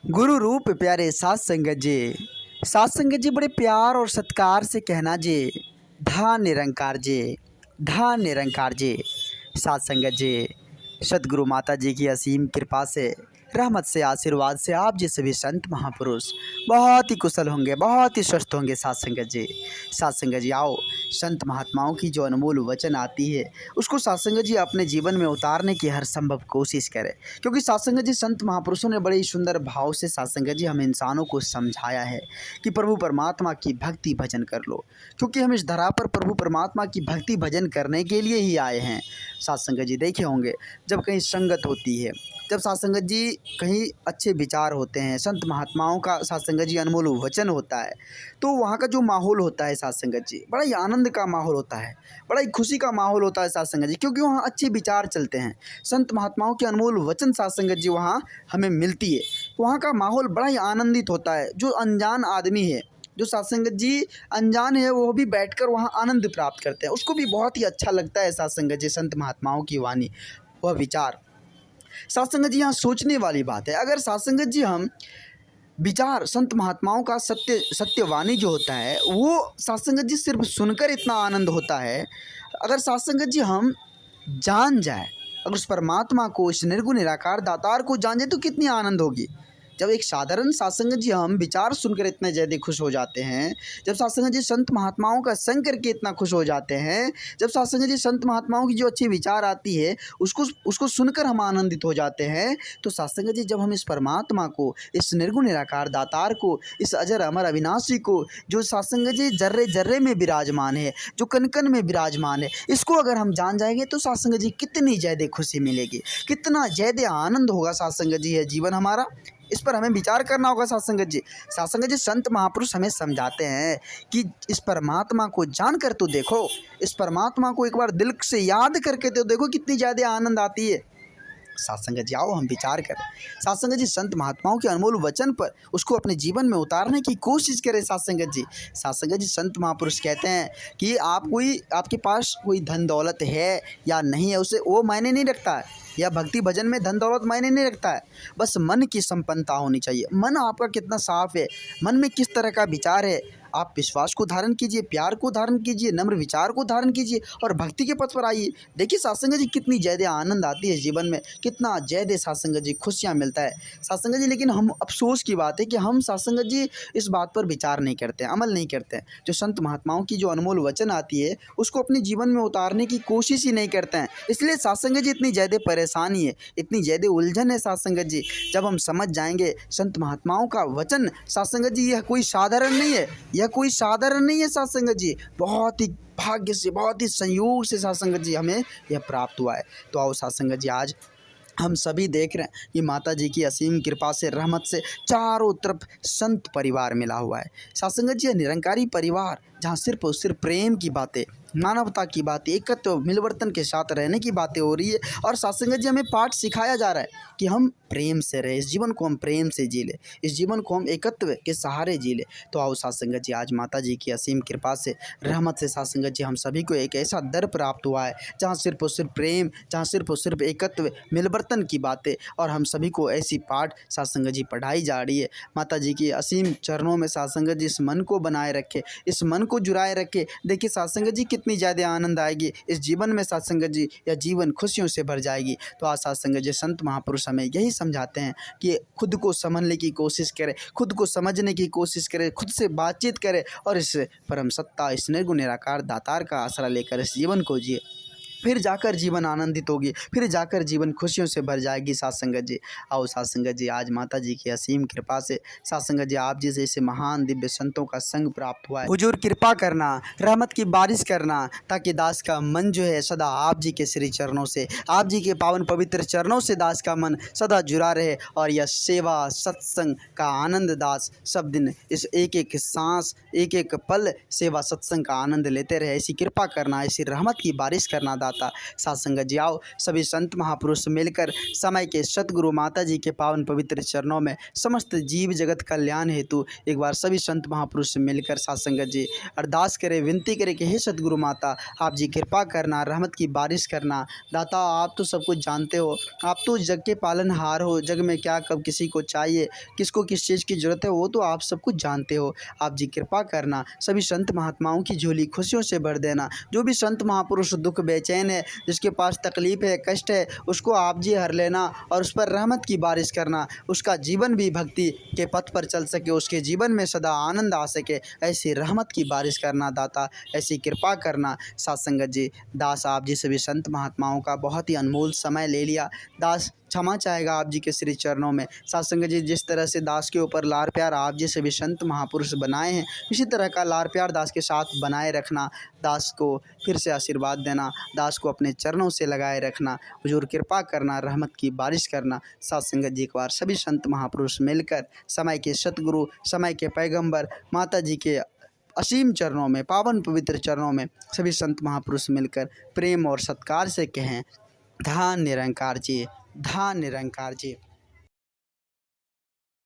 गुरु रूप प्यारे सात संगत जी। सात संगत जी बड़े प्यार और सत्कार से कहना जी, धा निरंकार जी, धा निरंकार जी। सात संगत जी, सदगुरु माता जी की असीम कृपा से, रहमत से, आशीर्वाद से आप जी सभी संत महापुरुष बहुत ही कुशल होंगे, बहुत ही स्वस्थ होंगे। सात संगत जी, सात संगत जी आओ, संत महात्माओं की जो अनमोल वचन आती है उसको सात संगत जी अपने जीवन में उतारने की हर संभव कोशिश करें, क्योंकि सात संगत जी संत महापुरुषों ने बड़े ही सुंदर भाव से सात संगत जी हम इंसानों को समझाया है कि प्रभु परमात्मा की भक्ति भजन कर लो, क्योंकि हम इस धरा पर प्रभु परमात्मा की भक्ति भजन करने के लिए ही आए हैं। सात संगत जी देखे होंगे, जब कहीं संगत होती है, जब सात संगत जी कहीं अच्छे विचार होते हैं, संत महात्माओं का सात संगत जी अनमोल वचन होता है, तो वहाँ का जो माहौल होता है सात संगत जी बड़ा ही आनंद का माहौल होता है, बड़ा ही खुशी का माहौल होता है सात संगत जी, क्योंकि वहाँ अच्छे विचार चलते हैं, संत महात्माओं के अनमोल वचन सात संगत जी वहाँ हमें मिलती है। वहाँ का माहौल बड़ा ही आनंदित होता है। जो अनजान आदमी है, जो सात संगत जी अनजान है, वो भी बैठकर वहाँ आनंद प्राप्त करते हैं, उसको भी बहुत ही अच्छा लगता है सात संगत जी संत महात्माओं की वाणी, वह विचार। सात संगत जी यहाँ सोचने वाली बात है, अगर सात संगत जी हम विचार संत महात्माओं का सत्यवाणी जो होता है वो सात संगत जी सिर्फ सुनकर इतना आनंद होता है, अगर सात संगत जी हम जान जाए, अगर उस परमात्मा को, इस निर्गुण निराकार दातार को जान जाए तो कितनी आनंद होगी। जब एक साधारण सत्संग जी हम विचार सुनकर इतने ज़्यादा खुश हो जाते हैं, जब सत्संग जी संत महात्माओं का संग करके इतना खुश हो जाते हैं, जब सत्संग जी संत महात्माओं की जो अच्छी विचार आती है उसको सुनकर हम आनंदित हो जाते हैं, तो सत्संग जी जब हम इस परमात्मा को, इस निर्गुण निराकार दातार को, इस अजर अमर अविनाशी को, जो सत्संग जी जर्रे जर्रे में विराजमान है, जो कन कन में विराजमान है, इसको अगर हम जान जाएंगे तो सत्संग जी कितनी ज़्यादा खुशी मिलेगी, कितना ज़्यादा आनंद होगा। सत्संग जी है जीवन हमारा, इस पर हमें विचार करना होगा। सत्संग जी, सत्संग जी संत महापुरुष हमें समझाते हैं कि इस परमात्मा को जानकर तो देखो, इस परमात्मा को एक बार दिल से याद करके तो देखो कितनी ज़्यादा आनंद आती है। सत्संग जी आओ हम विचार करें, सत्संग जी संत महात्माओं के अनमोल वचन पर उसको अपने जीवन में उतारने की कोशिश करें। सत्संग जी, सत्संग जी संत महापुरुष कहते हैं कि आपके पास कोई धन दौलत है या नहीं है, उसे वो मायने नहीं रखता है, या भक्ति भजन में धन दौलत मायने नहीं रखता है, बस मन की संपन्नता होनी चाहिए। मन आपका कितना साफ है, मन में किस तरह का विचार है, आप विश्वास को धारण कीजिए, प्यार को धारण कीजिए, नम्र विचार को धारण कीजिए और भक्ति के पथ पर आइए। देखिए सत्संग जी कितनी ज़्यादा आनंद आती है जीवन में, कितना ज़्यादा सत्संग जी खुशियाँ मिलता है सत्संग जी। लेकिन हम अफसोस की बात है कि हम सत्संग जी इस बात पर विचार नहीं करते हैं, अमल नहीं करते हैं। जो संत महात्माओं की जो अनमोल वचन आती है उसको अपने जीवन में उतारने की कोशिश ही नहीं करते हैं, इसलिए सत्संग जी इतनी ज़्यादा परेशानी है, इतनी ज़्यादा उलझन है सत्संग जी। जब हम समझ जाएंगे संत महात्माओं का वचन, सत्संग जी यह कोई साधारण नहीं है, यह कोई साधारण नहीं है सत्संग जी, बहुत ही भाग्य से, बहुत ही संयोग से सत्संग जी हमें यह प्राप्त हुआ है। तो आओ सत्संग जी, आज हम सभी देख रहे हैं कि माता जी की असीम कृपा से, रहमत से चारों तरफ संत परिवार मिला हुआ है। सत्संग जी निरंकारी परिवार, जहाँ सिर्फ और सिर्फ प्रेम की बातें, मानवता की बातें, एकत्व मिलवर्तन के साथ रहने की बातें हो रही है, और सत्संग जी हमें पाठ सिखाया जा रहा है कि हम प्रेम से रहे, इस जीवन को हम प्रेम से जी ले, इस जीवन को हम एकत्व के सहारे जी ले। तो आओ सत्संग जी, आज माता जी की असीम कृपा से, रहमत से सत्संग जी हम सभी को एक ऐसा दर प्राप्त हुआ है जहाँ सिर्फ और सिर्फ प्रेम, जहाँ सिर्फ और सिर्फ एकत्व मिलवर्तन की बातें, और हम सभी को ऐसी पाठ सत्संग जी पढ़ाई जा रही है। माता जी की असीम चरणों में सत्संग जी इस मन को बनाए रखे, इस मन को जुड़ाए रखे। देखिए सत्संग जी कितनी ज़्यादा आनंद आएगी इस जीवन में, सत्संग जी या जीवन खुशियों से भर जाएगी। तो आज सत्संग जी संत महापुरुष हमें यही समझाते हैं कि खुद को समझने की कोशिश करें, खुद को समझने की कोशिश करें, खुद से बातचीत करें और इस परम सत्ता, इस निर्गुण निराकार दातार का आसरा लेकर इस जीवन को जिए, फिर जाकर जीवन आनंदित होगी, फिर जाकर जीवन खुशियों से भर जाएगी। सत्संग जी आओ सत्संग जी, आज माता जी की असीम कृपा से सत्संग जी आप जी जैसे महान दिव्य संतों का संग प्राप्त हुआ है। हुजूर कृपा करना, रहमत की बारिश करना, ताकि दास का मन जो है सदा आप जी के श्री चरणों से, आप जी के पावन पवित्र चरणों से दास का मन सदा जुड़ा रहे, और यह सेवा सत्संग का आनंद दास सब दिन, इस एक एक सांस, एक एक पल सेवा सत्संग का आनंद लेते रहे। ऐसी कृपा करना, ऐसी रहमत की बारिश करना दास दाता। साथ संगत जी आओ सभी संत महापुरुष मिलकर समय के सतगुरु माता जी के पावन पवित्र चरणों में समस्त जीव जगत कल्याण हेतु एक बार सभी संत महापुरुष मिलकर साथ संगत जी अरदास करें, विनती करें कि हे सतगुरु माता आप जी कृपा करना, रहमत की बारिश करना। दाता आप तो सब कुछ जानते हो, आप तो जग के पालनहार हो, जग में क्या कब किसी को चाहिए, किसको किस चीज़ की ज़रूरत है वो तो आप सब कुछ जानते हो। आप जी कृपा करना, सभी संत महात्माओं की झोली खुशियों से भर देना। जो भी संत महापुरुष दुख बेचैन है, जिसके पास तकलीफ़ है, कष्ट है, उसको आप जी हर लेना और उस पर रहमत की बारिश करना। उसका जीवन भी भक्ति के पथ पर चल सके, उसके जीवन में सदा आनंद आ सके, ऐसी रहमत की बारिश करना दाता, ऐसी कृपा करना। साथ संगत जी दास आप जी सभी संत महात्माओं का बहुत ही अनमोल समय ले लिया, दास क्षमा चाहेगा आप जी के श्री चरणों में। साथ संगत जी जिस तरह से दास के ऊपर लार प्यार आप जी सभी संत महापुरुष बनाए हैं, इसी तरह का लार प्यार दास के साथ बनाए रखना, दास को फिर से आशीर्वाद देना, दास को अपने चरणों से लगाए रखना, हुजूर कृपा करना, रहमत की बारिश करना। साथ संगत जी एक बार सभी संत महापुरुष मिलकर समय के सतगुरु, समय के पैगंबर माता जी के असीम चरणों में, पावन पवित्र चरणों में सभी संत महापुरुष मिलकर प्रेम और सत्कार से कहें, धन निरंकार जी, धन निरंकार जी।